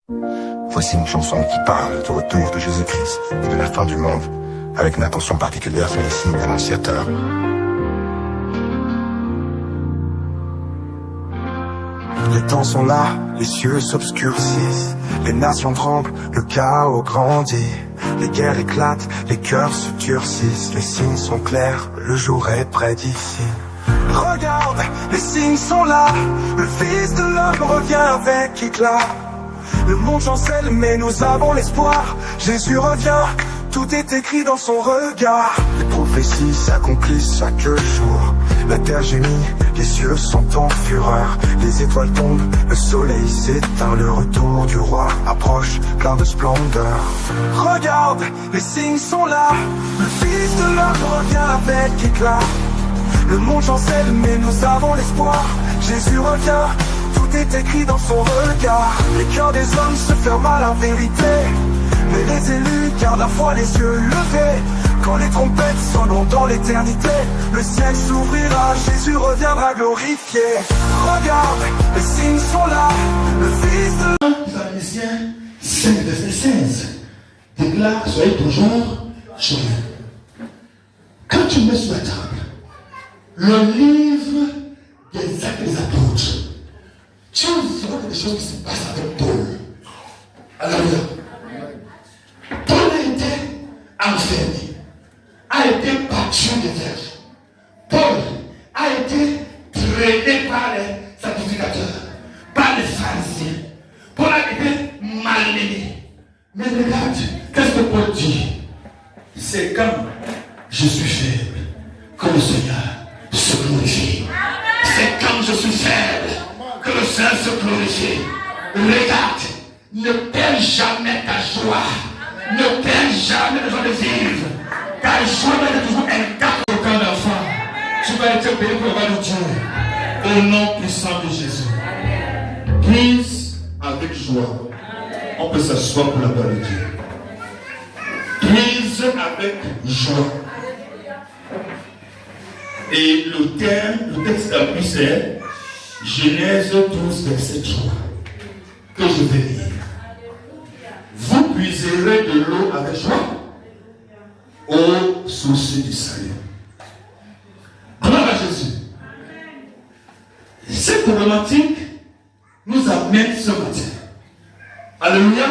Voici une chanson qui parle du retour de Jésus-Christ et de la fin du monde, avec une attention particulière sur les signes annonciateurs. Les temps sont là, les cieux s'obscurcissent, les nations tremblent, le chaos grandit. Les guerres éclatent, les cœurs se durcissent, les signes sont clairs, le jour est près d'ici. Regarde, les signes sont là, le Fils de l'homme revient avec éclat. Le monde chancelle mais nous avons l'espoir, Jésus revient, tout est écrit dans son regard. Les prophéties s'accomplissent chaque jour, la terre gémit, les cieux sont en fureur. Les étoiles tombent, le soleil s'éteint, le retour du roi approche plein de splendeur. Regarde, les signes sont là, le Fils de l'homme revient avec éclat. Le monde chancelle mais nous avons l'espoir, Jésus revient, tout est écrit dans son regard. Les cœurs des hommes se ferment à la vérité, mais les élus gardent la foi les yeux levés. Quand les trompettes sonneront dans l'éternité, le ciel s'ouvrira, Jésus reviendra glorifié. Regarde, les signes sont là, le Fils de... Psalmistien 5, verset 16 déclare, soyez toujours joyeux. Quand tu mets sur la table le livre des actes des apôtres, tu verras quelque chose qui se passe avec Paul. Alléluia. Paul a été enfermé, a été battu de verge. Paul a été traîné par les sacrificateurs, par les pharisiens. Paul a été malmené. Mais regarde, qu'est-ce que Paul dit? C'est quand je suis faible que le Seigneur se glorifie. C'est quand je suis faible que le Seigneur se glorifie. Regarde, ne perds jamais ta joie. Ne perds jamais la joie de vivre. Ta joie doit être toujours intacte au cœur d'enfant. Tu vas être payé pour le roi de Dieu. Au nom puissant de Jésus. Prise avec joie. On peut s'asseoir pour la gloire de Dieu. Prise avec joie. Et le texte d'appui c'est Genèse 12, verset 3, que je vais lire. Vous puiserez de l'eau avec joie, ô source du salut. Gloire à Jésus. Cette problématique nous amène ce matin, alléluia,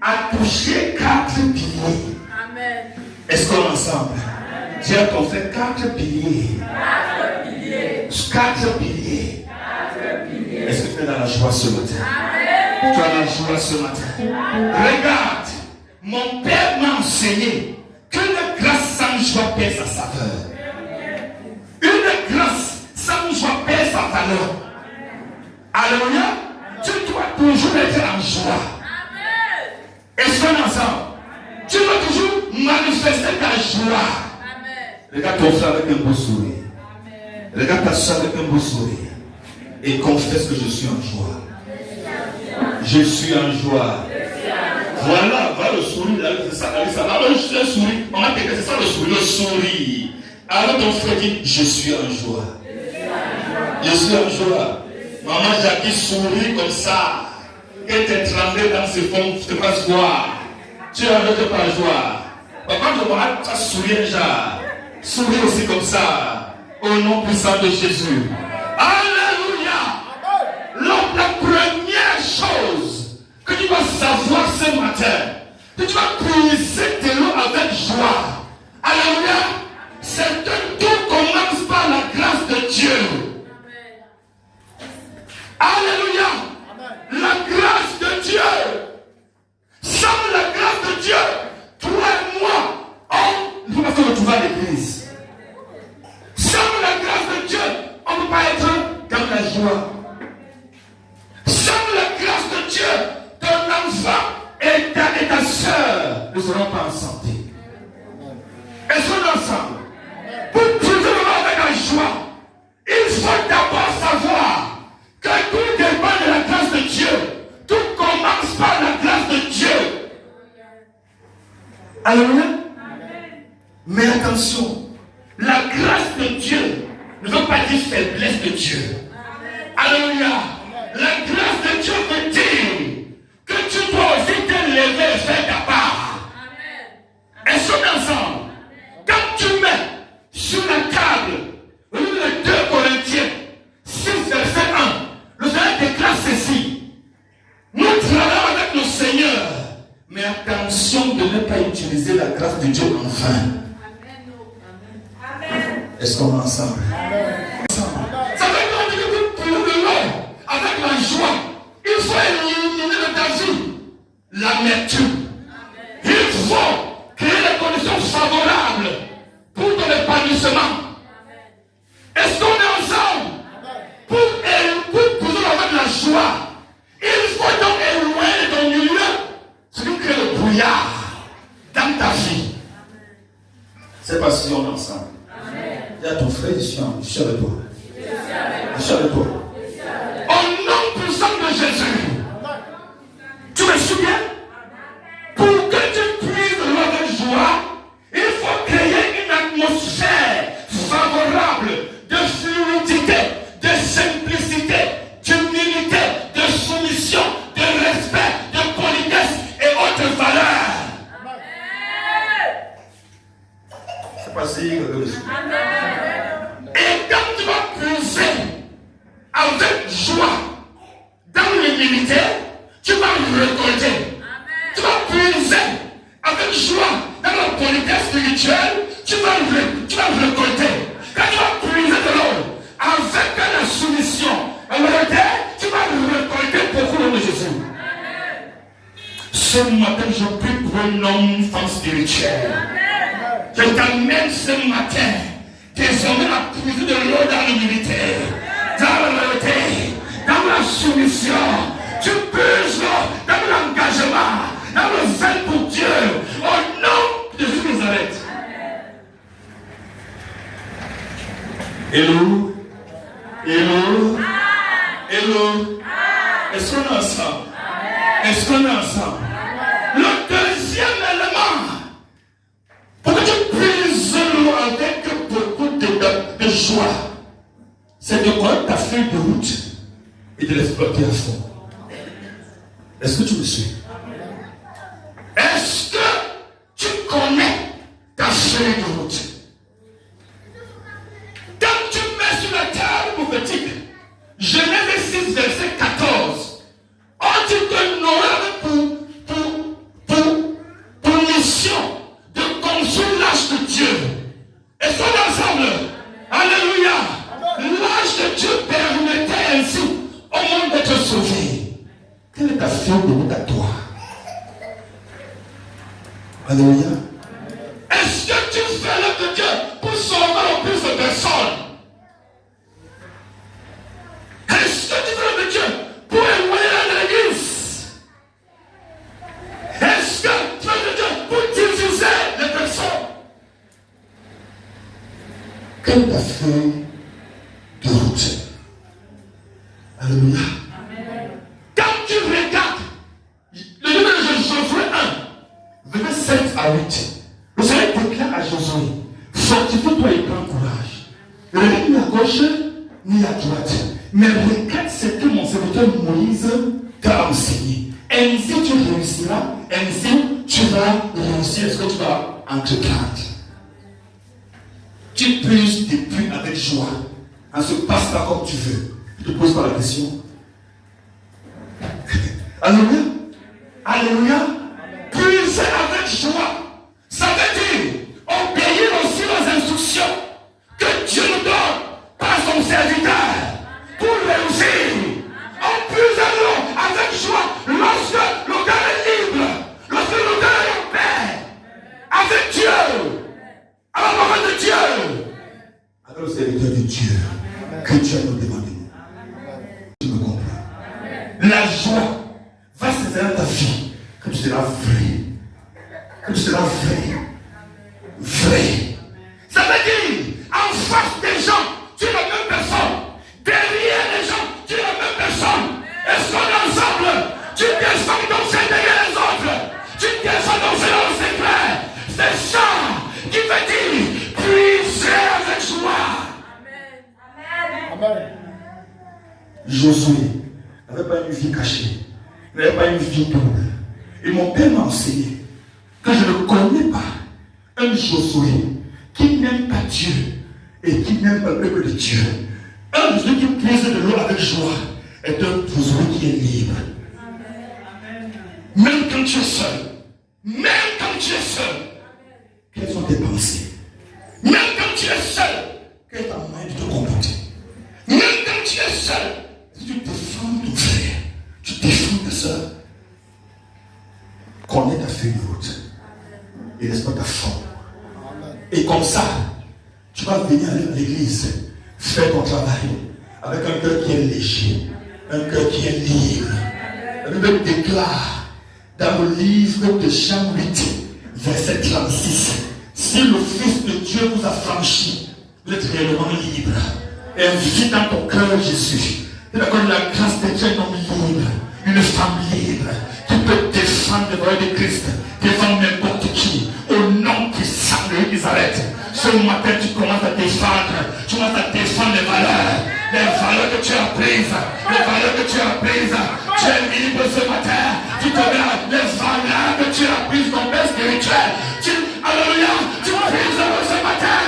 à toucher 4 piliers. Amen. Est-ce qu'on est ensemble? Dis à ton frère 4 piliers. 4 piliers. 4 piliers. Est-ce que tu es dans la joie ce matin? Amen. Tu as la joie ce matin. Regarde, mon père m'a enseigné qu'une grâce sans joie perd sa saveur. Une grâce sans joie perd sa valeur. Alléluia. Tu dois toujours être en joie. Est-ce qu'on est ensemble? Tu dois toujours manifester ta joie. Regarde ton frère avec un beau sourire. Amen. Regarde ta soeur avec un beau sourire. Et confesse que je suis en joie. Je suis en joie. Voilà, voilà le sourire. C'est ça, le sourire. On a dit que c'est ça le sourire. Le sourire. Alors ton frère dit, je suis en joie. Je suis en joie. Maman Jackie sourit comme ça. Et t'es tremblé dans ses fonds, je te fasse voir. Tu es avec par joie. Papa, je vois ta sourire déjà. Souris aussi comme ça, au nom puissant de Jésus. Alléluia. La première chose que tu vas savoir ce matin, que tu vas puiser de l'eau avec joie. Alléluia. C'est que tout commence par la grâce de Dieu. Alléluia. La grâce de Dieu. Sans la grâce de Dieu, toi et moi, on ne peut pas se retrouver à l'église. Sans la grâce de Dieu, on ne peut pas être dans la joie. Sans la grâce de Dieu, ton enfant et ta soeur ne seront pas en santé. Est-ce qu'on est ensemble? Pour trouver avec la joie, il faut d'abord savoir que tout dépend de la grâce de Dieu. Tout commence par la grâce de Dieu. Alléluia. Mais attention, la grâce de Dieu ne veut pas dire faiblesse de Dieu. Alléluia. La grâce de Dieu veut dire sanction de ne pas utiliser la grâce de Dieu en vain. Est-ce qu'on est ensemble? Ça veut dire que pour le long, avec la joie, il faut éliminer de ta vie l'amertume. Il faut créer les conditions favorables pour ton épanouissement. Est-ce qu'on est ensemble? Pour toujours avec la joie, il faut donc éloigner de ton milieu ce qui crée le brouillard dans ta vie. C'est parce qu'on est ensemble. Il y a ton frère, je suis avec toi. Je suis avec toi. Au nom puissant de Jésus, tu me souviens? Pour que tu puisses avec joie, il faut créer une atmosphère favorable de fluidité, de simplicité, d'humilité, de soumission, de respect, de politesse et autres valeurs. C'est pas si. Et quand tu vas puiser avec joie dans l'humilité, tu vas récolter. Tu vas puiser avec joie dans la politesse spirituelle, tu vas récolter. Quand tu vas puiser de l'eau avec la soumission, tu vas récolter beaucoup de Jésus. Ce matin, je prie pour un homme, femme spirituelle. Je t'amène ce matin, désormais à puiser de l'eau dans l'humilité, dans la loyauté, dans la soumission. Tu puises dans l'engagement, dans le zèle pour Dieu, au nom de Jésus de Nazareth. Hello? Hello? Hello? Est-ce qu'on est ensemble? Est-ce qu'on est ensemble? Le deuxième élément, pour que tu puisses l'eau avec beaucoup de joie, c'est de connaître ta feuille de route et de l'exploiter à fond. Est-ce que tu me suis? Est-ce que tu connais ta feuille de route? Quand tu mets sur la table prophétique, Genèse 6, verset 14, on dit que Noé pour mission de construire l'arche de Dieu. Est-ce qu'on est ensemble? Alléluia! L'arche de Dieu permettait ainsi au monde d'être sauvé. Quelle est ta feuille de route à toi? Alléluia. Est-ce que tu fais l'œuvre de Dieu pour sauver le plus de personnes? Est-ce que tu fais l'œuvre de Dieu pour éloigner de l'église? Est-ce que tu fais l'œuvre de Dieu pour diffuser les personnes? Quelle est ta feuille de route? Alléluia. Quand tu regardes le livre de Josué 1, verset 7 à 8, le Seigneur déclare à Josué: fortifie-toi et prends courage. Ne regarde ni à gauche ni à droite, mais regarde ce que mon serviteur Moïse t'a enseigné. Ainsi tu réussiras, ainsi tu vas réussir ce que tu vas entreprendre. Tu puisses depuis avec joie. Ça ne se passe pas comme tu veux. Je te pose pas la question. Alléluia. Alléluia. Puiser avec joie. Ça veut dire obéir aussi aux instructions que Dieu nous donne par son serviteur pour réussir. On puise avec joie lorsque le cœur est libre, lorsque le cœur est en paix avec Dieu, à la parole de Dieu, avec le serviteur de Dieu que Dieu nous demande. Tu me comprends? La joie va se faire dans ta vie que tu seras vrai. Que tu seras vrai. Vrai. Ça veut dire, en face des gens, tu es la même personne. Derrière les gens, tu es la même personne. Est-ce qu'on est ensemble? Tu descends donc c'est derrière les autres. Tu descends donc c'est dans le secret. C'est ça qui veut dire puiser avec joie. Amen. Josué n'avait pas une vie cachée. Il n'avait pas une vie double. Et mon père m'a enseigné que je ne connais pas un Josué qui n'aime pas Dieu et qui n'aime pas le peuple de Dieu. Un Josué qui puise de l'eau avec joie est un Josué qui est libre. Même quand tu es seul, Même quand tu es seul, quelles sont tes pensées? Même quand tu es seul, quelle est ta manière de te comporter? Même quand tu es seul, si tu défends ton frère, tu défends ta soeur, connais ta feuille de route et laisse pas ta foi. Et comme ça, tu vas venir à l'église, faire ton travail avec un cœur qui est léger, un cœur qui est libre. La Bible déclare dans le livre de Jean 8, verset 36, si le Fils de Dieu vous a franchi, vous êtes réellement libre. Et vis dans ton cœur Jésus. Il accorde la grâce de Dieu, un homme libre, une femme libre, qui peut défendre le royaume de Christ, défendre n'importe qui, au nom puissant de Nazareth. Ce matin, tu commences à défendre, les valeurs que tu as prises, Tu es libre ce matin, tu te mets les valeurs que tu as prises, ton père spirituel. Alléluia, tu prises ce matin,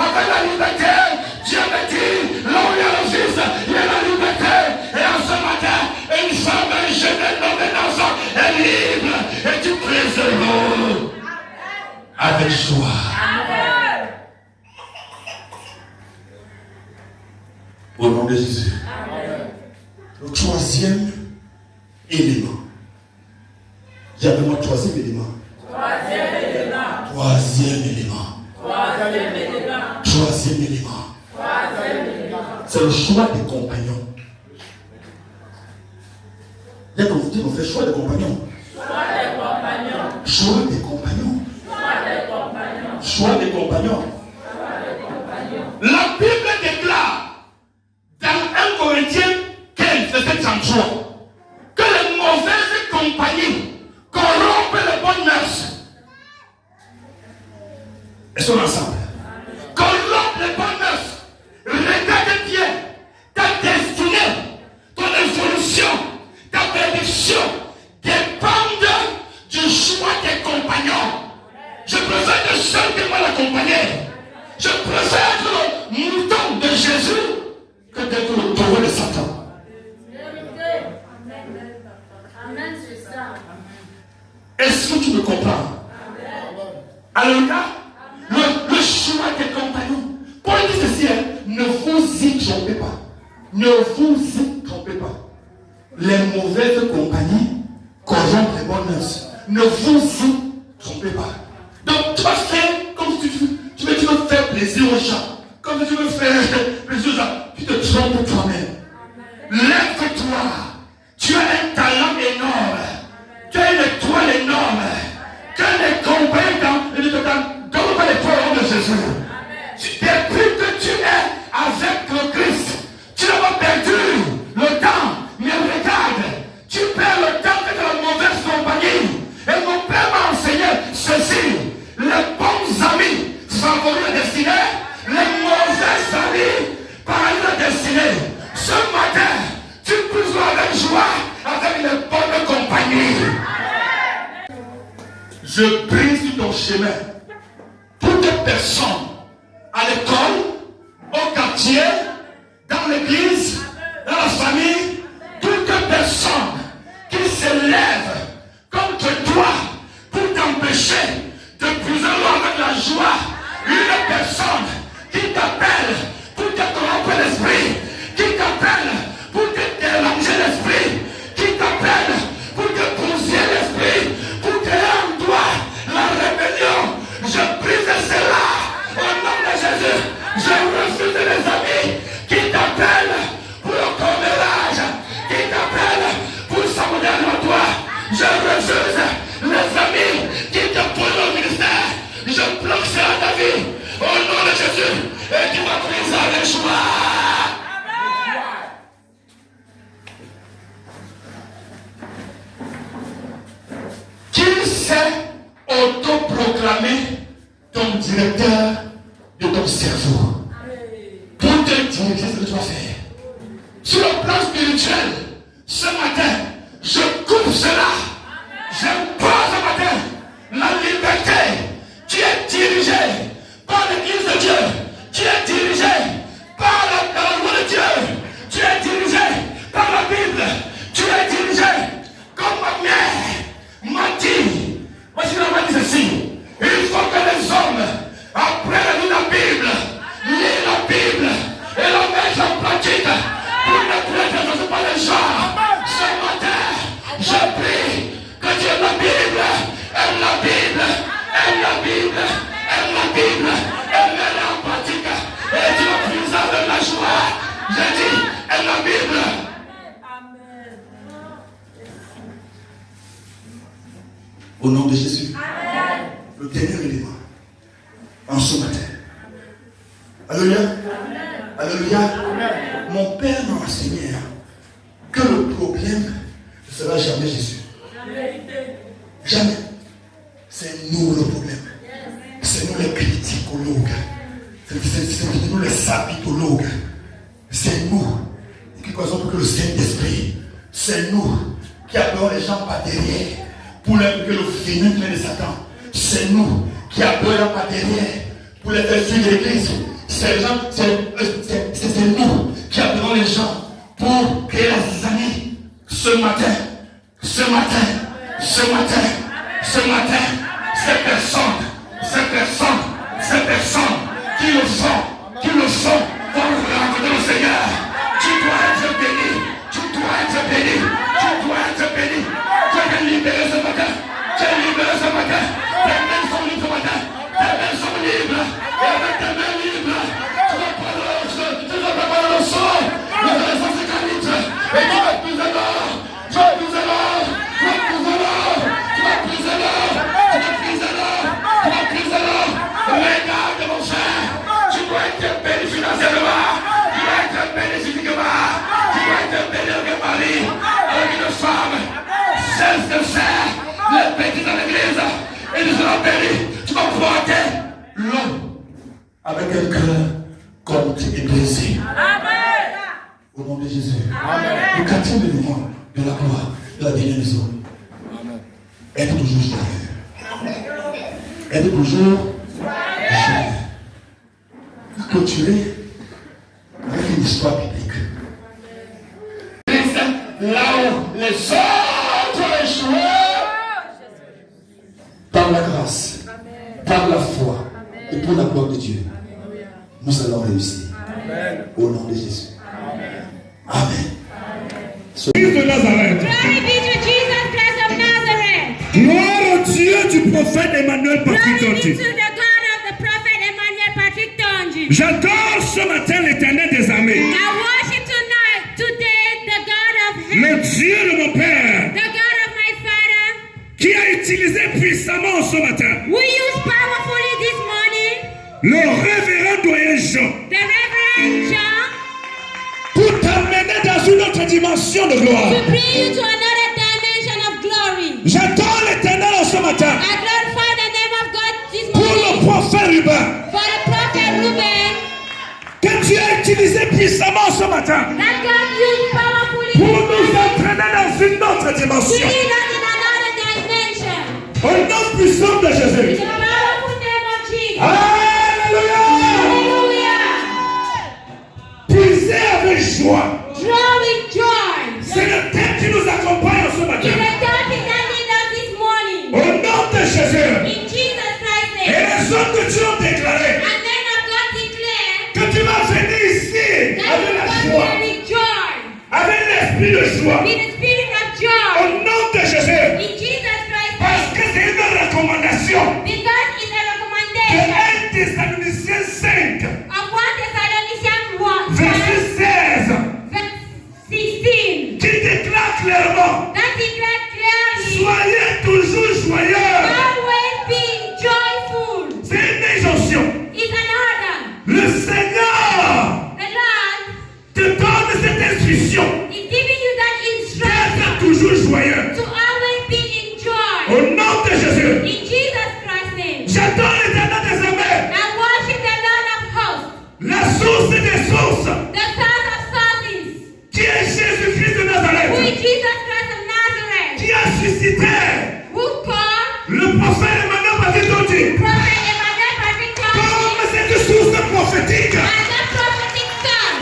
avec la liberté, Dieu me dit, là où il y a le Fils, il y a la liberté. Et en ce matin, une femme, un jeune, un homme, un enfant est libre. Et tu prises l'eau avec joie. Amen. Au nom de Jésus. Amen. Le troisième élément. Dis avec moi, troisième élément. C'est le choix des compagnons. Il y a comme vous dites, on fait choix des compagnons. Choix des compagnons. La Bible déclare dans 1 Corinthiens 15, verset 33, que les mauvaises compagnies corrompent les bonnes mœurs. Elles sont ensemble. Corrompent les bonnes mœurs. Regarde bien ta destinée, ton évolution, ta bénédiction dépendent du choix des compagnons. Je préfère être seul que mal accompagné. Je préfère être le mouton de Jésus que d'être le taureau de Satan. Amen, c'est ça. Est-ce que tu me comprends? Alléluia. Le choix des compagnons. Paul dit ceci, ne vous y trompez pas. Ne vous y trompez pas. Les mauvaises compagnies corrompent les bonnes mœurs. Ne vous y trompez pas. Donc tu vas faire comme si tu veux faire plaisir aux gens. Comme si tu veux faire plaisir aux gens. Tu te trompes toi-même. Lève-toi. Tu as un talent énorme. Tu as une étoile énorme. Que les compagnies dans pas les paroles de Jésus. Depuis que tu es avec le Christ, tu n'as pas perdu le temps. Mais regarde, tu perds le temps avec la mauvaise compagnie. Et mon père m'a enseigné ceci. Les bons amis favorisent la destinée. Les mauvais amis paralysent la destinée. Ce matin, tu peux jouer avec joie avec les bonnes compagnies. Je prie sur ton chemin. Toute personne à l'école, au quartier, dans l'église, dans la famille, toute personne qui s'élève contre toi pour t'empêcher de briser avec la joie, une personne qui t'appelle pour te corrompre l'esprit, qui t'appelle pour te déranger l'esprit, qui t'appelle pour te brouiller l'esprit, pour créer en toi la rébellion. Je brise cela au nom de Jésus. Je refuse les amis qui t'appellent pour le commérage, qui t'appellent pour s'abonner à toi. Je refuse les amis qui te posent au ministère. Je bloque ça à ta vie au nom de Jésus. Et tu vas briser avec joie. Qui s'est autoproclamé ton directeur de ton cerveau pour te diriger ce que tu vas faire? Sur le plan spirituel, ce matin, je coupe cela. J'impose ce matin la liberté. Tu es dirigé par l'Église de Dieu. Tu es dirigé par la loi de Dieu. Tu es dirigé par la Bible. Tu es dirigé comme Au nom de Jésus. Amen. Le dernier élément. En ce matin. Alléluia. Alléluia. Mon Père m'a enseigné que le problème ne sera jamais Jésus. Jamais. C'est nous le problème. C'est nous les criticologues. C'est nous les sabitologues. C'est nous qui causons pour que le Saint-Esprit. C'est nous qui appelons les gens par derrière pour leur que le venin de Satan. C'est nous qui appelons par derrière pour les faire suivre l'église. C'est nous qui appelons les gens pour créer les amis. Ce matin, ces personnes qui le sont, vont rencontrer le Seigneur. Tu dois être béni. Tu es libéré ce matin. Tes mains sont libres ce matin. Et avec tes mains libres, tu vas prendre le sang. Nous allons sans litres. Et tu vas plus alors. Regarde mon frère. Tu dois être béni financièrement. Tu dois être béni physiquement. Tu dois être béni avec un mari, avec une femme. Cesse de faire les bêtises dans l'église. Et nous serons bénis. Tu vas porter l'homme avec un cœur contre et brisé. Amen. Au nom de Jésus. Amen. Le quatrième élément de la gloire de la dernière maison. Être toujours joyeux. Être toujours joyeux. Clôturer avec une histoire biblique. Là où les autres échouaient, par la grâce, par la foi et pour la gloire de Dieu, nous allons réussir. Amen. Au nom de Jésus. Amen. Christ de Nazareth. Glory be to Jesus Christ of Nazareth. Gloire au Dieu du prophète Emmanuel Patrick Glory be Tonji. to the God of the prophet Emmanuel Patrick Tonji. J'adore ce matin l'Éternel des armées. I worship today the God of heaven, Le Dieu de mon Père, the God of my Father, qui a utilisé puissamment ce matin who used powerfully this morning le révérend doyen Jean the Reverend John pour t'amener dans une autre dimension de gloire. to bring you to another dimension of glory. J'adore l'Éternel ce matin I glorify the name of God this pour morning le prophète Ruben, for the prophet Reuben, que Dieu a utilisé puissamment ce matin that God used powerfully pour this nous morning entraîner dans une autre to dimension. lead us in another dimension. Au nom puissant de In Jésus. the powerful name of Jesus. Alléluia. Hallelujah. Puisez avec joie. Draw with joy. C'est le thème qui nous accompagne ce In matin. the topic that lead us this morning. Au nom de Jésus. In Jesus Christ's Et name. les hommes de Dieu ont déclaré And men of God declare que tu vas venir ici that avec you la come joie, here with joy. avec l'esprit de joie. With the spirit of Au joy. nom de Jésus. In Jesus Christ's Parce name. que c'est une recommandation Because it's a de recommendation 1 Thessaloniciens 5, of 1 Thessalonians 1, verset 16, verse 16. qui déclare clairement: That declares clearly, soyez toujours joyeux. always be joyful. C'est une injonction. It's an order. Le Seigneur The Lord te donne cette instruction is giving you that instruction d'être toujours joyeux. to always be in joy. Au nom de Jésus. In Jesus Christ's name. J'adore l'Éternel des armées, I worship the Lord of hosts, la source des sources, the source of sources, qui est Jésus-Christ de who is Nazareth, Jesus Christ of Nazareth, qui a suscité who called le prophète Emmanuel Patrick Tonji Prophet Emmanuel Patrick Tonji comme cette source prophétique as the prophetic son,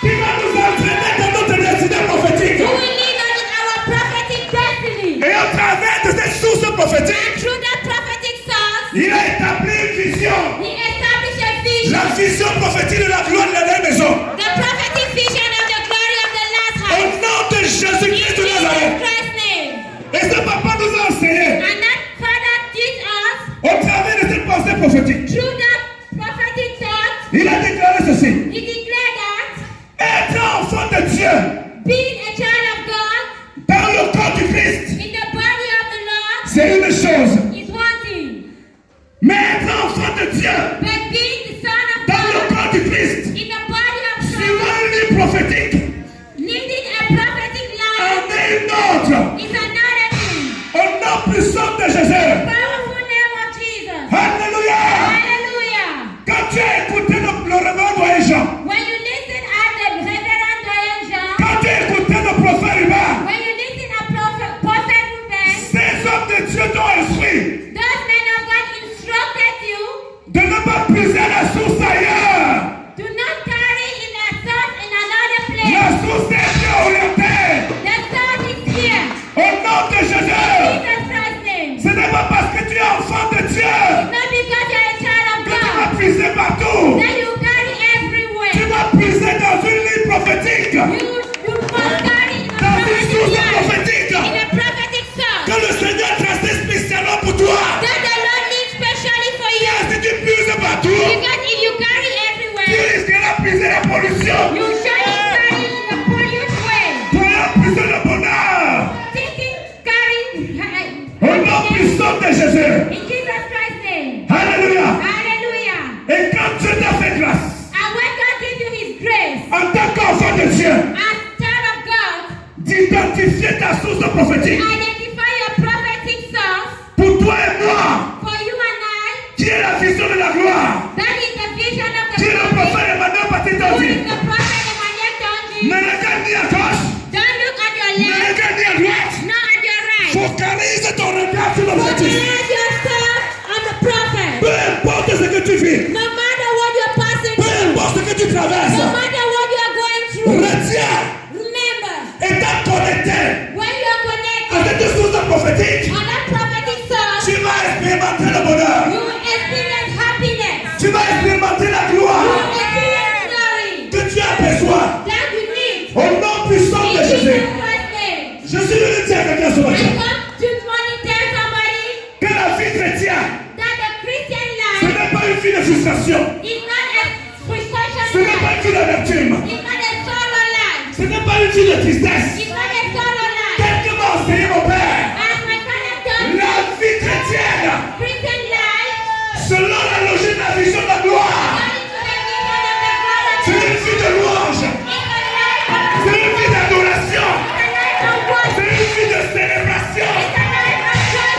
qui va nous entraîner dans notre destinée prophétique. who will lead us in our prophetic destiny. c'est une chose. is one thing. Mais être enfant de Dieu, But being the son of dans le God corps du Christ, in the body of suivant Christ, une ligne prophétique, leading a prophetic life en est une autre. is another thing. Au nom puissant de Jésus. Powerful name of Jesus. Alléluia. Hallelujah. Quand tu as écouté le révérend doyen Jean, When you listen at the Reverend Doyen Jean, quand tu as écouté le prophète Hubert, when you listen at Prophet Ruben, ces hommes de Dieu t'ont instruit those men of God instructed you, de ne pas puiser la source ailleurs. do not carry in a source in another La place. source est bien orientée. The source is here. Au nom de Jésus. Jesus Christ's name. Ce n'est pas parce que tu es enfant de Dieu Not because you're a child of que tu vas God puiser partout. that you carry Tu everywhere. vas puiser dans une ligne prophétique. You must carry in a Dans une prophetic source life, prophétique. in a prophetic source. Que le Seigneur tracé spécialement pour toi. That the Lord needs specially for you. Si tu puises partout, Because if you carry tu everywhere, risqueras de puiser la pollution. you surely carry in a polluted way. Tu vas puiser le bonheur. Thinking, carrying, Au nom puissant de Jésus. in Jesus Christ's name. Alléluia. Hallelujah. Et quand Dieu t'a fait grâce, And when God gives you His grace, en tant qu'enfant de Dieu, as child of God, d'identifier ta source prophétique. identify your prophetic source Pour toi et moi, for you and I. qui est la vision de la gloire. That is the vision of Qui the est le prophet. prophète Emmanuel Who Baptiste. is the prophet Emmanuel Tonji? Ne regarde ni à gauche, Don't look at your ne left, regarde ni à droite. not at your right. Focalise ton regard sur l'objectif. Focalize yourself on the prophet. Peu importe ce que tu vis, No matter what you're passing peu through, importe ce que tu traverses, no matter what you are going through, retiens, remember, étant connecté when you are à connected cette source prophétique, on that prophetic source, tu vas expérimenter le bonheur. you will experience happiness. Tu vas expérimenter la You gloire will experience glory que tu as besoin. that you need. Au nom puissant In de Jesus Jésus. Christ's name. Je suis venu dire à quelqu'un ce I matin come this morning tell somebody que la vie chrétienne, that the Christian ce life n'est pas une vie de frustration. is not a frustration Ce n'est pas life. une vie d'amertume. It's not a sorrow life. Ce n'est pas une vie de tristesse. It's not a sorrow life. Tel que m'a enseigné mon père, As my father told me, la vie chrétienne, Christian life, selon la logique de la vision de la gloire, according to the vision of the Father, c'est une vie de louange, is a life of c'est une vie d'adoration, it's a life of worship. c'est une vie de célébration. It's a life of joy.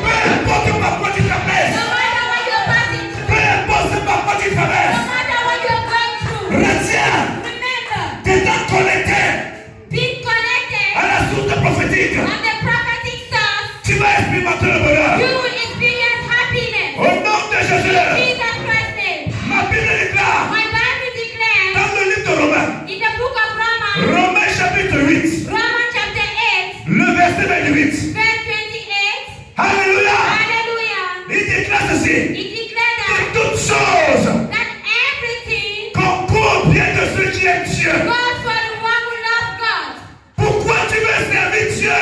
Peu importe par quoi tu No traverses, matter what you're passing through, peu importe par quoi tu no traverses, matter what you're going through, retiens, remember, t'étant connecté being connected à la source prophétique, on the prophetic source, tu vas expérimenter le you bonheur. will experience happiness. Au nom de Jésus, Jesus Christ's name. ma Bible déclare My Bible declares dans le livre de Romains, in the book of Romans, Romains chapitre 8, Romans chapter 8, le verset 28. verse 28. Alléluia. Hallelujah. Il déclare ceci. It declares Que that, toutes choses that everything concourent bien de ceux qui aiment Dieu. goes for the one who loves God. Pourquoi tu veux servir Dieu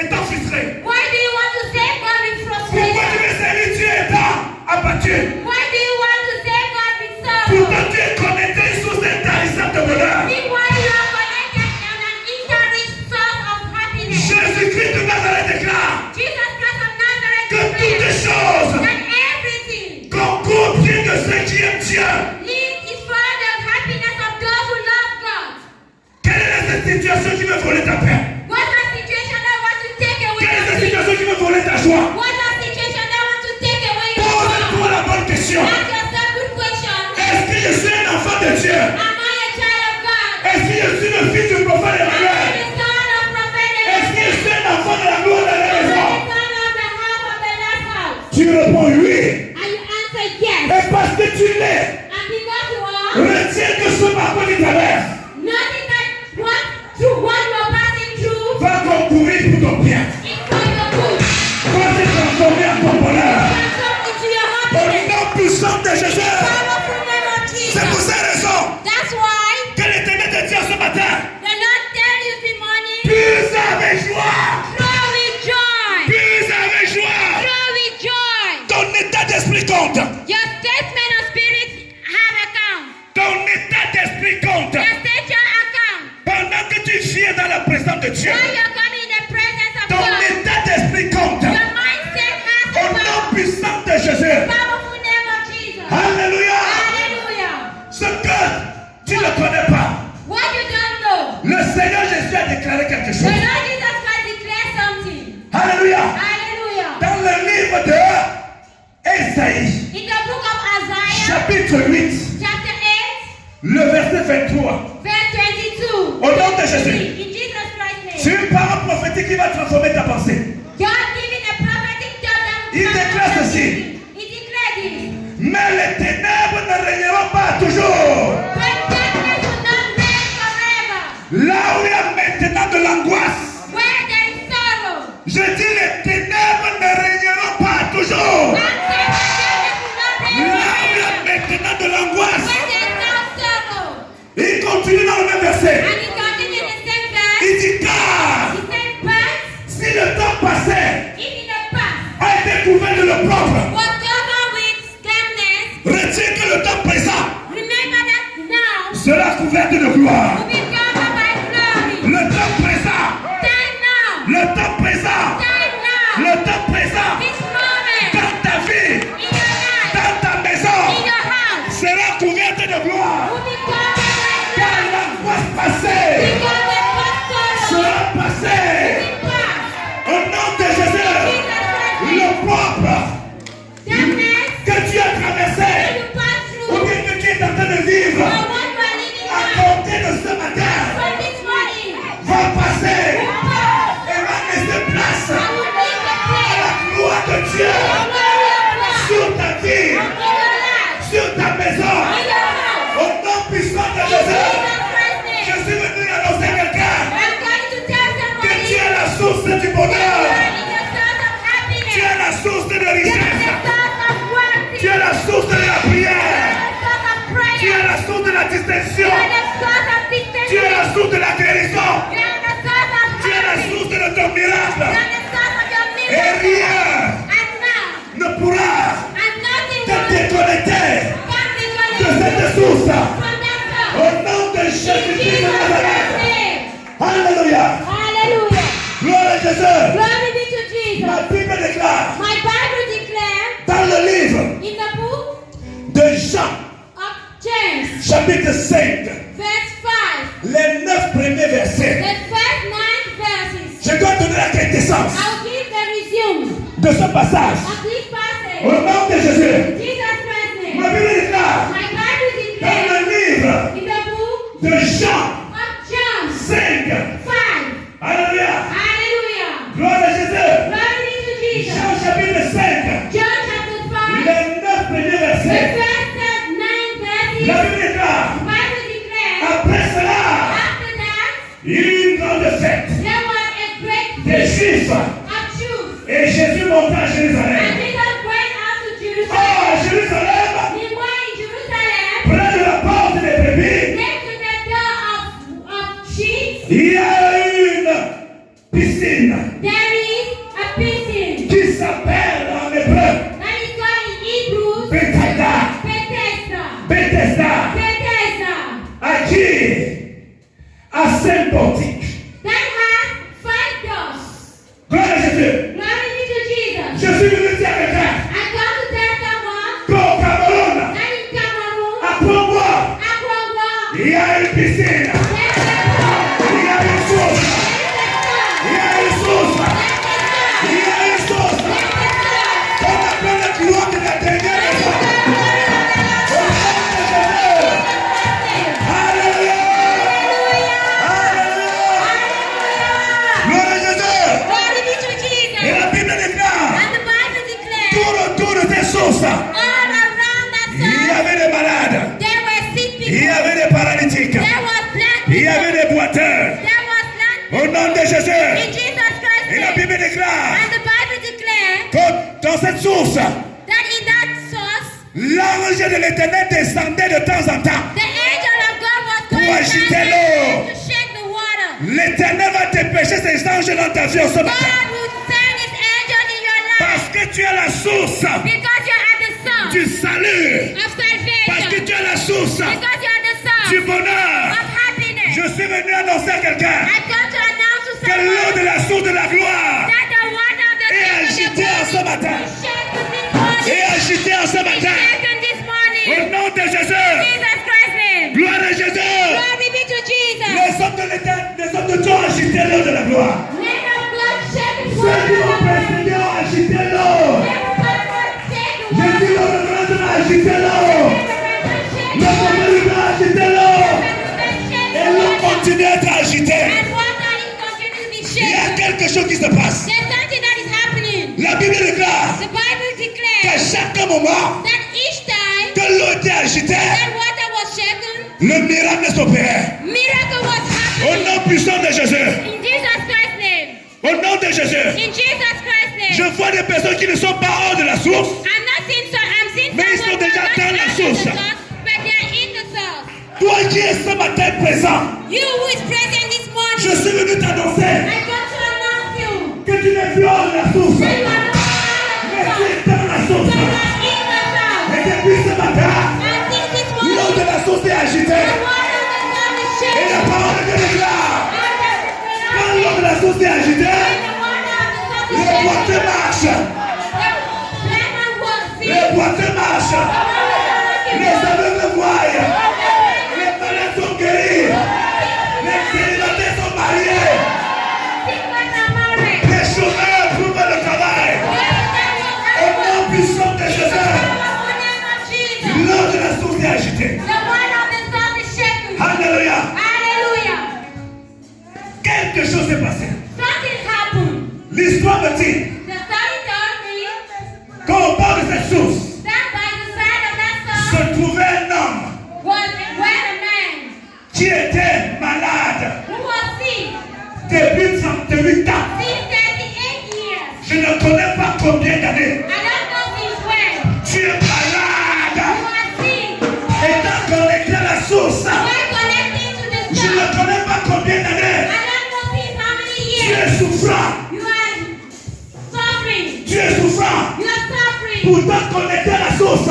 étant frustré? Why do you want to save God with Pourquoi tu frustration? veux servir Dieu étant abattu? Why do you want to save God with sorrow? Pourtant tu es connecté à une source intarissable de bonheur. Meanwhile, you are connected on an interrich source of happiness. Jésus-Christ de Nazareth déclare Jesus Christ of Nazareth que toutes les declares choses that everything concourent bien de ceux qui aiment Dieu. is for the happiness of those who love God. Quelle est cette situation qui veut voler ta paix? What's that situation that wants to take away Quelle est your cette peace? situation qui veut voler ta joie? What's that situation that wants to take away your Pose-toi joy? la bonne question. Ask yourself good question. Est-ce que je suis un enfant de Dieu? Am I a child of God? Est-ce que je suis le fils du prophète Am I Emmanuel? the son of prophet Est-ce que je Elijah? suis un enfant de la gloire de la Am I maison? the son of the house of the last house? Tu réponds oui. And you answer yes. Et parce que tu l'es, And because you are, retiens que ce parcours qui traverse nothing that through what you are passing through va concourir pour ton bien. is for your good. Va se transformer en ton bonheur. Transform into your Au happiness. nom puissant de Jésus. Powerful name of C'est pour Jesus. cette raison That's why que l'Éternel te dit ce matin, the Lord tell you this morning, plus avec joie, flow with joy. plus avec joie. Flow with joy. Ton état d'esprit compte. Your statement of spirit have account. Ton état d'esprit compte. Your stature account. Pendant que tu viens dans la présence de Dieu, When you're coming in the presence of ton God, état d'esprit compte. your mindset Jésus. powerful name of Jesus. Alléluia. Hallelujah. Ce que tu ne connais pas, What you don't know, le Seigneur Jésus a déclaré quelque the chose. Lord Jesus Christ declared something. Alléluia. Hallelujah. Dans le livre de Ésaïe, In the book of Isaiah, chapitre 8, chapter 8, le verset 23. verse 22. Au nom de Jésus. In Jesus Christ's C'est name. une parole prophétique qui va transformer ta pensée. God giving a prophetic job that will Il déclare transform ceci. everything. He declared this. Mais les ténèbres ne régneront pas toujours. But darkness will not reign forever. Là où il y a maintenant de l'angoisse, Where there is sorrow, je dis les ténèbres ne régneront pas toujours. God said that darkness will not Là reign où il y a forever. maintenant de l'angoisse, Where there is now sorrow. il continue dans le même verset. And he continued in the same verse. Il dit car He said, but si le temps passé if in the past a été couvert de le propre, was covered with scandalous, retiens que le temps présent remember that now sera couvert de gloire. will be covered by glory. Le temps présent, Time now. le temps présent, Time now. le temps présent This moment. dans ta vie, In your life. dans ta maison, In your house. sera couverte de gloire. Will be covered by Car glory. l'angoisse passée Because the past sorrow sera passée. will pass. Au nom de Jésus, le propre Darkness que tu as traversé, you pass ou through. bien que tu es en train de vivre, Or what you are living à now. compter de ce matin, From this morning. va passer Will pass. et va laisser place I will leave the à place. la gloire de Dieu The glory of God. sur ta vie, In your life. sur ta maison. In your house. Au nom puissant de In Jésus, Jesus Christ's je name. suis venu annoncer à quelqu'un I'm going to tell que tu somebody. es la source du You bonheur, are in the source of happiness. tu es la source de You are richesse, the source of wealth. tu es la source de la prière, tu es la source de la distinction, tu es la source de la guérison, tu es la source de ton miracle. Et rien ne pourra te déconnecter de cette source. Au nom de Jésus-Christ de Nazareth. Alléluia. Gloire à Jésus. Ma Bible déclare My Bible declares dans le livre in the book de Jean, of James, chapitre 5, verse 5, les 9 premiers versets. the first 9 verses. Je dois donner la quintessence I'll give the resume de ce passage. of this passage. Au nom de Jésus. In Jesus Christ's Ma name. Bible déclare My Bible dans declares le livre in the book de Jean of John 5. 5. Alléluia. Hallelujah. Gloire à Jésus. Glory be to Jesus. Jean chapitre 5. John chapter 5, Les 9 premiers the versets. first 9 verses. La Bible déclare The Bible declares après cela, after that il y eut une grande fête there was a great des feast Juifs. of Jews. Et Jésus monta à And Jérusalem. Jesus went out to Oh, Jerusalem. à Jérusalem, He went in Jerusalem près de la porte des brebis, next to the door of sheep. il y a une piscine There is a piscine qui s'appelle en hébreu that is called in Hebrew Bethesda. Bethesda. Bethesda. Bethesda. À qui? À Saint-Portique. That has 5 doors. Gloire à Jésus. Glory be to Jesus. Je suis venu dire à quelqu'un I come to tell someone qu'au Cameroun, that in Cameroon, à Congo, Akwawa, il y a une piscine. Il y a une source. Il y a une source. Il y a une source. On appelle la gloire de la dernière maison. Au nom de Jésus. Alléluia. Alléluia. Gloire à Jésus. Glory be to Et Jesus. la Bible déclare, And the Bible declares tout autour de ces sources, all around that il y side avait des malades, there were sick il y people. avait des paralytiques, There was black il y people. avait des boiteurs. There was blind Au nom de in Jésus. Jesus Christ's Et la name. Bible déclare And the Bible declares que dans cette source, that in that source, l'ange de l'Éternel descendait de temps en temps. the angel of God was going Pour down agiter there l'eau. to shake the water. L'Éternel va dépêcher ses anges dans ta vie ce matin. God will send his angel in your Parce life que tu es la source because you're at the source du salut. of Parce que salvation. tu es la source Because you're at the du source bonheur. of happiness. Je suis venu annoncer à quelqu'un I come to announce to que l'eau someone de la source de la gloire that the water of the est kingdom of agitée en ce God matin. is shed to this morning. Et agitée agitez-le de la gloire. Let the blood shake his Ceux qui vont word. précéder, agitez-le. Je Let dis le reverend, agitez-le. Le prophète, agitez-le. Et l'eau continue à être agitée. And water is continuing to be Il y a shaken. quelque chose qui se passe. There's something that is happening. La Bible déclare The Bible qu'à declares chaque moment that each time que l'eau était agitée, that water was shaken, le miracle s'opérait. miracle was Au happening. nom puissant de Jésus. In Jesus Christ's name. Au nom de Jésus. In Jesus Christ's Je name. vois des personnes qui ne sont pas hors de la source. I'm seeing Mais ils sont someone déjà not dans la out of source. the source, but they are in the source. Toi qui es ce matin présent, You who is present this morning, je suis venu t'annoncer I got to announce you que tu n'es plus hors de la source. that you are not out Mais of tu the es source, dans la but source. you are in the source. Et depuis ce matin, And since this l'eau morning, de la source est the agitée. water of the source is Et shaking. la parole de Dieu déclare, And quand l'eau de la source est agitée, the water of the source is les shaking. boiteux marchent. The blind man walks, see. Les boiteux marchent. Les aveugles voient. Les malades sont guéris. Les célibataires sont mariés. Sick men are married. Les chômeurs trouvent le travail. Au nom puissant de Jésus, l'eau de la source est agitée. Alléluia. Quelque chose s'est passé. L'histoire me dit quand on parle de cette source, se trouvait un homme qui était malade depuis 38 ans. Je ne connais pas combien d'années. Tu es malade. Étant connecté à la source, je ne connais pas combien d'années. Tu es souffrant. Tu es souffrant. Pourtant connecté à la source.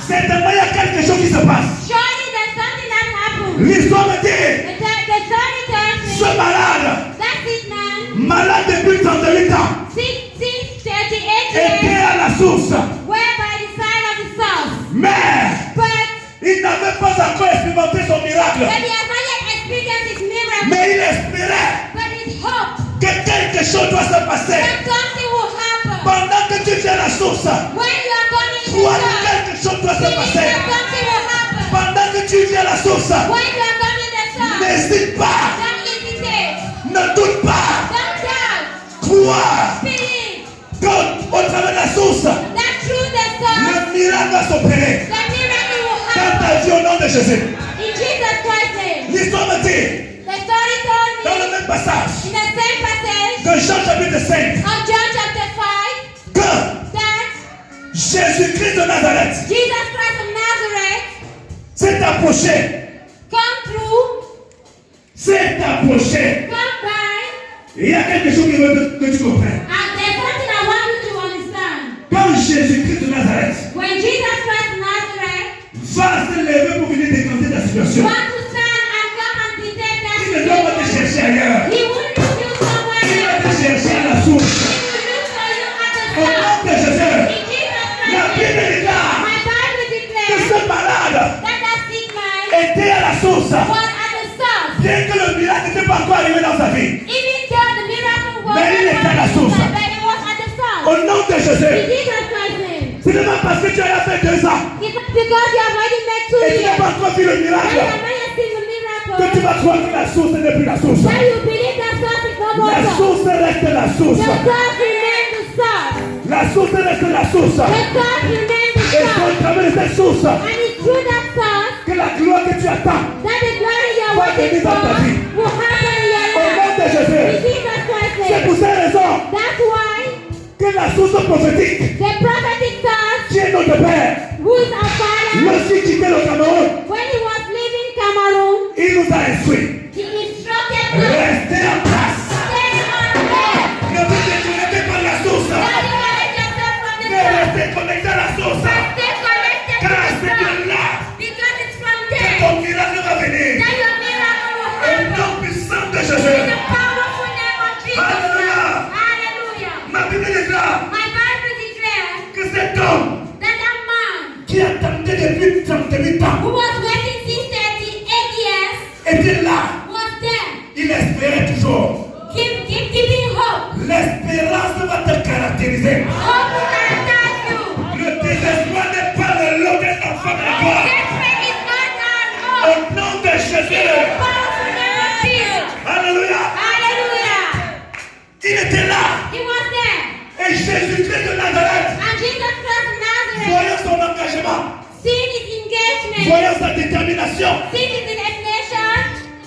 Certainement, il y a quelque chose qui se passe. Surely there's something that happened. L'histoire me dit, The story tells ce me malade, that this man, malade depuis 38 ans, 38 était years, à la source. were by the side of the source. Mais But il n'avait pas encore expérimenté son miracle. he has not yet experienced his miracle. Mais il espérait But his hope que quelque chose doit se passer. that something will happen. Pendant que tu viens à la source, When you are going to the crois que source, quelque chose doit se believe passer. that something will happen. Pendant que tu viens à la source, When you are going to the source, n'hésite pas, don't hesitate. ne doute pas, Don't doubt. crois Believe qu'au travers de la source, that through the source, le miracle va s'opérer the miracle will dans happen. ta vie au nom de Jésus. In Jesus Christ's name. L'histoire me dit, The story told dans le me même passage in the same passage de Jean chapitre 5, of John chapter 5 que that Jésus-Christ de Nazareth Jesus Christ of Nazareth s'est approché, come through, s'est approché. come by, Il y a quelque chose qui veut que tu comprennes. and there's something I want you to understand. Quand Jésus-Christ de Nazareth When Jesus Christ of Nazareth va se lever pour venir décanter ta situation, want to stand and come and detect that il ne doit pas te situation, chercher ailleurs. he will look you somewhere Il va te else. chercher à la source. He will look for you at the Au nom source. de Jésus, In Jesus la Christ's Bible name, déclare my Bible que declares ce malade that sick man était à la source. was at the source. Bien que le miracle n'était pas encore arrivé dans sa vie. Even though the miracle was Mais il était à la not source. but it was at the source. Au nom de In Jésus, Jesus Christ's name. ce n'est pas parce que tu as fait 2 ans It's not because you have already met 2 et tu n'as years pas encore vu le and you miracle have not yet seen the que tu miracle vas croire que la source n'est plus la source. that you believe that source is not La water. source reste la The source. source remains the source. La source reste la source. The source remains the Et c'est au source. travers de cette source And it's through that source que la gloire que tu attends that the glory you are va waiting venir for dans ta vie. will happen in your Au nom life. de In Jésus. Jesus Christ's C'est pour name. cette raison That's why que la source prophétique the prophetic source, qui est notre Père, who is our Father, lorsqu'il quittait le Cameroun, when he was leaving Cameroon, il nous a instruits. he instructed us, Restez en place. stay on there. Ne vous déconnectez pas de la source. Disconnect yourself from the Mais source. restez connectés à la source. Stay connected to Car the c'est de source. là Because it's from que there ton miracle va venir. that your miracle will Au happen. nom puissant de In Jésus. the powerful name of Jesus Hallelujah. Christ. Hallelujah. Ma Bible déclare My Bible declares que cet homme that that man qui attendait depuis 38 ans who was waiting since 38 years était là Hope will not attack you. Le désespoir n'est pas le lot des enfants de la gloire. Despair is not our Au hope. nom de Jésus. Hope will never fear. Alléluia. Hallelujah. Il était là. He was there. Et Jésus-Christ de Nazareth, And Jesus Christ of Nazareth, voyant son engagement, seeing his engagement, voyant sa détermination, seeing his determination,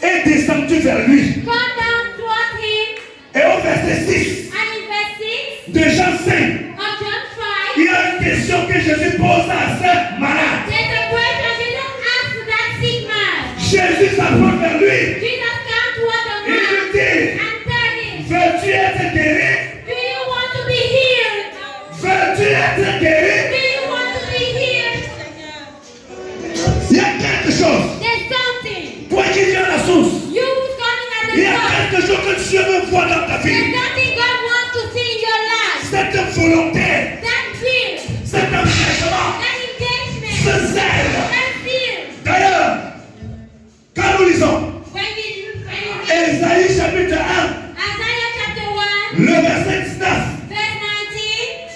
est descendu vers lui. come down towards him. Et au verset 6 And in verse 6 de Jean 5, of John 5, il y a une question que Jésus pose à ce malade. there's a question Jesus asked to that sick man. Jésus s'approche vers lui. Jesus came towards the Il man lui dit, and tell him, veux-tu être guéri? do you want to be healed? Veux-tu être guéri? Do you want to be healed? Il y a quelque chose. There's something. Toi qui viens à la source, You who's coming at il y the a door. quelque chose que Dieu veut voir dans ta There's vie. something God wants to see in your life. Cette volonté, That fear, cet engagement, that engagement, ce zèle. that fear. D'ailleurs, quand nous lisons When we read Ésaïe chapitre 1, Isaiah chapter 1, le verset 19, verse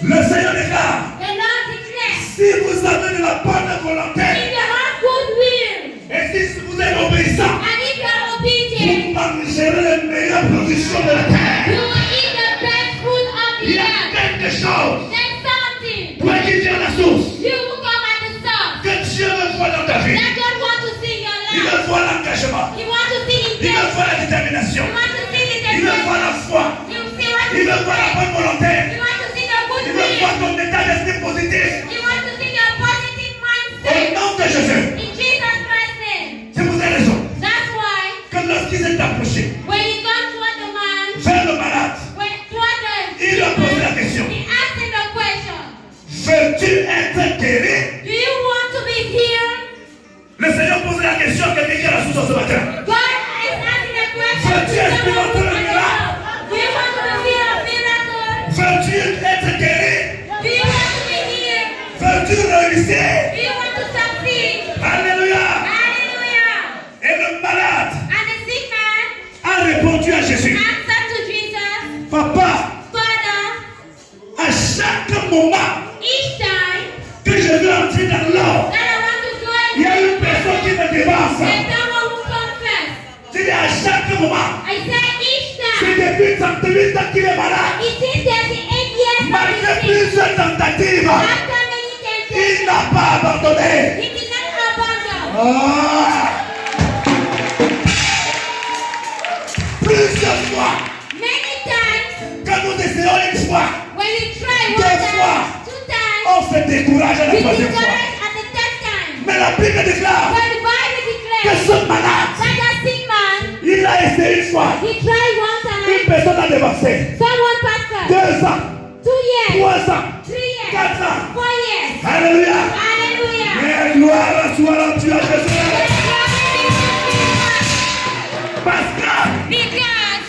19, le Seigneur déclare, the Lord declares, si vous avez de la bonne volonté, if you have goodwill, et si vous êtes obéissant, and if you are vous obedient, mangerez les meilleures productions de la you terre. will eat the best food of Il the y a earth. quelque chose, There's something. toi qui viens à la source, You will come at the source. que Dieu veut voir dans ta vie. That God wants to see in your Il life. veut voir l'engagement, He wants to see il veut engagement. voir la détermination, He wants to see the il veut voir la foi, You see what il veut voir la bonne volonté, He wants to see your il veut voir goodwill. ton état d'esprit positif. He wants to see your positive Au mindset. nom de Jésus, In Jesus Christ's name. je vous ai raison, That's why que lorsqu'il s'est approché when he comes toward the man, vers le malade, when toward the il lui a posé la question, he asked him the question, veux-tu être guéri? do you want to be healed? Le Seigneur pose la question à quelqu'un qui est à la source ce matin. God is asking a question. Veux-tu expérimenter le miracle? Do you want to feel a miracle? Veux-tu être guéri? Do you want to be healed? Veux-tu réussir? Do you want to succeed? Alléluia! Hallelujah. Et le malade And the sick man a répondu à Jésus, answered to Jesus, Papa, Father, à chaque moment each time que je veux entrer dans l'or, that I want to go il y a in, une personne qui me devance. there's someone who comes first. Je dis à chaque moment, I say each c'est time. depuis 38 ans qu'il est malade. It is 38 years Malgré of his plusieurs tentatives, After many il temptations, n'a pas abandonné. he did not abandon. Ah! Plusieurs fois, Many times, quand nous essayons une fois, when we try Deux one fois. time, 2 times, on se décourage à la we troisième fois. discourage at the 3rd time. Mais la Bible déclare But the Bible que declares ce malade, that that sick man, il a essayé une fois. he tried one Une time, personne a dévancé. someone passed us, 2 ans, 2 years, 3 ans, 3 years, 4 ans. 4 years. Alléluia. Hallelujah. Mais gloire soit rendue à Jésus. Parce que Because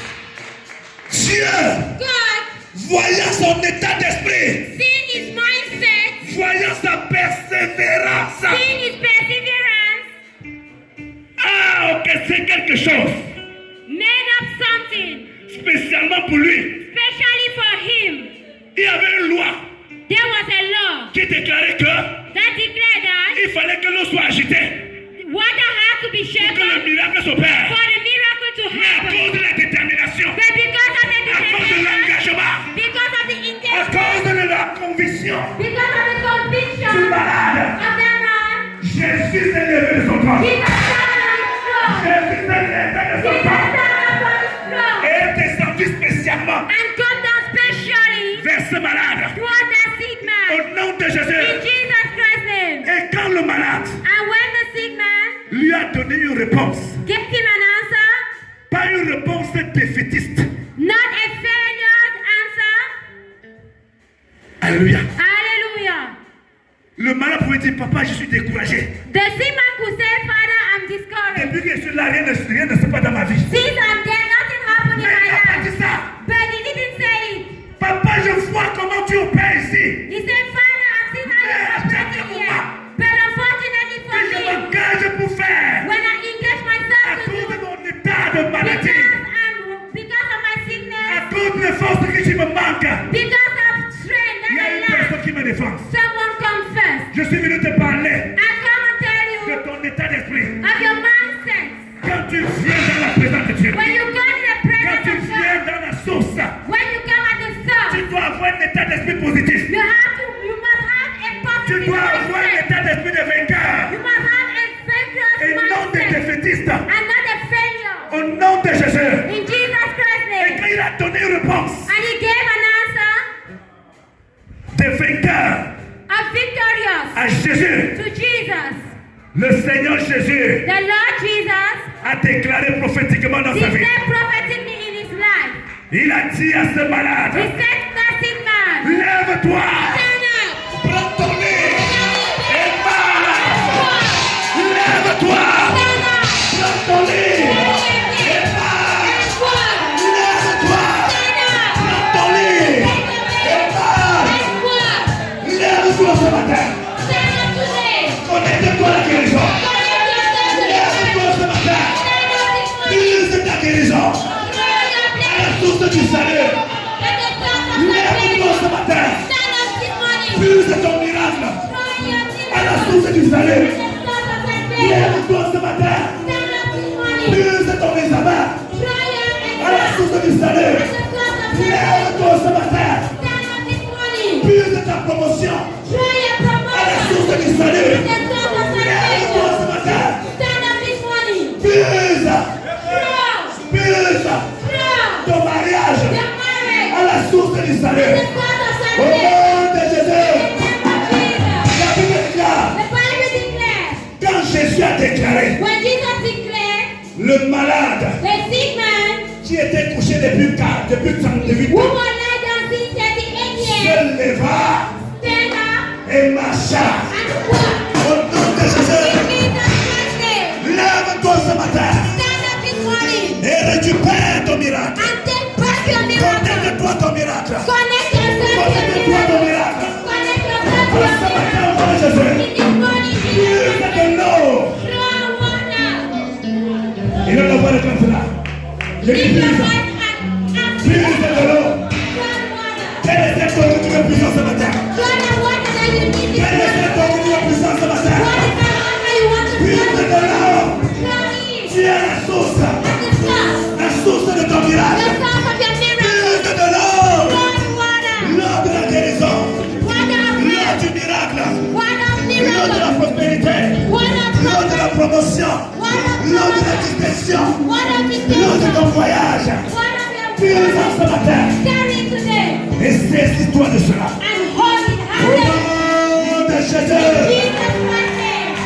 Dieu, God, voyant son état d'esprit, seeing his mindset, voyant sa persévérance, seeing his perseverance, a orchestré quelque chose made up something, spécialement pour lui. especially for him. Il y avait une loi There was a law qui déclarait que that declared that il fallait que l'eau soit agitée water has to be pour que le shaken miracle s'opère. for the miracle to Mais à happen. cause de la détermination, But because of the à cause de determination, l'engagement, because of the à intention, cause de la conviction because of the du conviction malade, of that man, Jésus s'est levé de son trône. Jesus stand on his throne. Jésus s'est levé de son Jesus trône stand on his throne et est descendu spécialement and come down specially vers ce malade. toward that sick Au man nom de in Jésus. Jesus Christ's name. Et quand le malade And when the sick man lui a donné une réponse, gave him an answer, pas une réponse défaitiste. not a failure answer, Alléluia. hallelujah. Le malade pouvait dire, papa, je suis découragé. The sick man could say, Father, I'm discouraged. Depuis que je suis là, rien ne se passe dans ma vie. Since I'm there, nothing happened in Mais il n'a pas my dit life. ça. But he didn't say it. Papa, je vois comment tu opères ici. He said, Father, I've seen how you're operating here. But unfortunately for Que je me, m'engage pour faire. when I engage À myself to cause de do, mon état de maladie. because of my À sickness, cause des forces que tu me manques. because of strength Il défense. Someone comes first. Je suis venu te parler I come and tell de you ton état d'esprit. of your mindset. Quand tu viens dans la présence de Dieu, When you go in the quand tu presence of viens God, dans la source, when you come at the tu source, dois avoir un état d'esprit positif. you must have a Tu positive dois avoir un mindset. état d'esprit de vainqueur You must have a victorious et non de mindset défaitiste. and not a failure. Au nom de Jésus. In Jesus Christ's Et name. quand il a donné une réponse And he gave an answer de vainqueur of victorious à Jésus, to Jesus. le Seigneur Jésus The Lord Jesus a déclaré prophétiquement dans sa vie. declared prophetically in his life. Il a dit à ce He malade, said, "Nothing man, lève-toi, stand up, prends ton lit et marche. Lève-toi, stand up, prends ton lit et marche. and walk, Lève-toi, stand up, prends ton lit et marche. and walk, Lève-toi ce matin, stand up today, connecte-toi à la guérison. connect yourself to the Lève-toi ce matin, stand up this morning, use ta guérison throw your à blessing la source du salut. at the source of Lève-toi ce salvation. matin, Stand up this morning, use ton miracle throw your à la blessing source du salut. at the source of salvation. Lève-toi ce matin, Stand up this morning, use ton examen throw your à la exam source du salut. at the source of salvation. Lève-toi ce matin, Stand up this morning, use ta promotion throw your à la promotion source du salut. at the source of Lève-toi salvation. ce matin, Stand up this morning, use throw ton mariage your marriage à la source du at salut. the source of Au salvation. nom de Jésus, In the name of Jesus. la Bible déclare, The Bible declares, quand Jésus a déclaré, when Jesus declared, le malade the sick man qui était couché depuis 38 who ans was laid down since 38 years, se leva stand up et marcha. and walk. Au nom de In Jésus, Jesus Christ's name, lève-toi ce matin stand up this morning et récupère ton miracle. and take back your miracle. Connecte-toi ton miracle. Connect yourself to Connecte-toi your ton miracle. miracle. Connect yourself to En your ce matin, miracle. au nom de Jésus, In this morning, Jesus, use de l'eau. throw water. Il a la voix de comme cela. Je dis Lift your plus. voice and Plus de l'eau. throw water. Quel est cet eau que tu veux puissant ce matin? Throw the water that you need this Quel est morning. cet eau que tu veux puissant ce matin? What is the water you want to Plus throw? de l'eau. Throw it Tu es la source. at the source. La source de ton The miracle. source of your miracle. Plus de l'eau. Throw water. L'eau de la guérison. Water of L'eau health. du miracle. Water of L'eau de la miracle. prospérité. Water of L'eau de la promotion. Water of L'eau de la promotion. distinction. Water of L'eau de ton distinction. voyage. Water of your Puissant ce matin. Carry it today Et saisis-toi de cela. and hold it Au high. nom de In Jésus. Jesus'